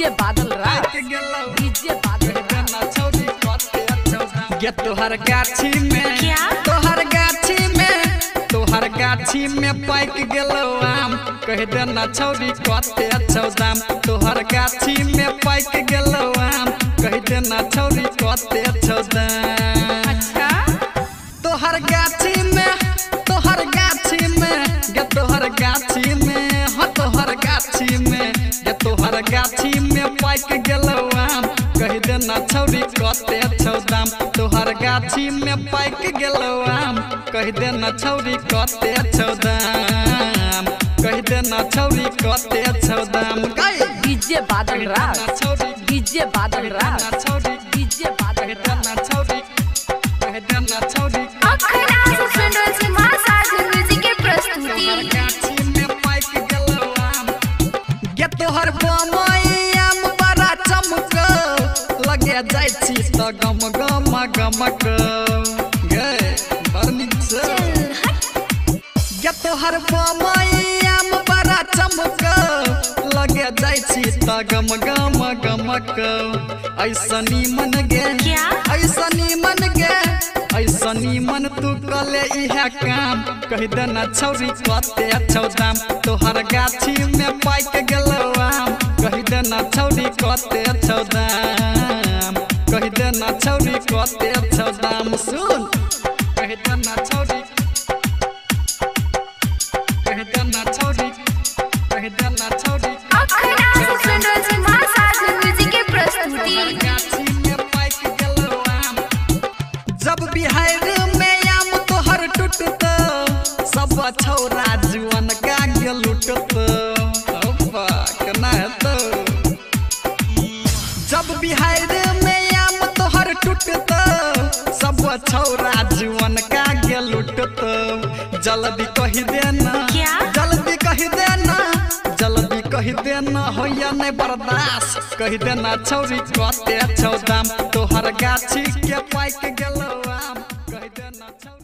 DJ बादल राज DJ बादल गे तोहर गाछी में क्या तोहर गाछी में पाक गेलो आम कह देना छौरी कते अच्छो दाम तोहर गाछी में पाक गेलो आम कह देना छौरी कते अच्छो दाम अच्छा तोहर गाछी में गे तोहर गाछी में हो तोहर गाछी में गे तोहर गाछी में पाक गेलो आम कह देना छौरी कते अच्छो दाम तोहर गाछी में पाक गेलो आम कह देना छौरी कते अच्छो दाम कह देना छौरी कते अच्छो दाम डीजे बादल राज डीजे बादल राज डीजे बादल देना छौरी कह देना छौरी गाछी में पाक गेलो आम गे तोहर बमैयाम बड़ा चमक लगे जाइ छी त गम गमक गे बरनिक से गे तोहर बमैयाम बड़ा चमक लगे जाइ छी त गम गमक ऐसनी मन गे क्या? ऐसनी मन तू कले इहे काम कह देना छौरी कते अच्छो दाम तोहर गाछी में पाक गेलो आम कह देना छौरी कते अच्छो दाम कह देना छौरी कते अच्छो दाम सुन कह देना छौरी कह देना छौरी कह देना छौरी गाछी में पाक गेलो आम जब बिहार में आम तोहर टूटत सब छौरा जुअन का गेल लुटत केना हेतौ जब बिहार में आम तोहर टूटत सब छौरा जुअन का गेल लुटत जल्दी कह देना क्या? जल्दी कह देना होया नहीं बर्दाश्त कह देना छौरी कते अच्छो दाम तोहर गाछी के पाक गेलो आम कह देना छौरी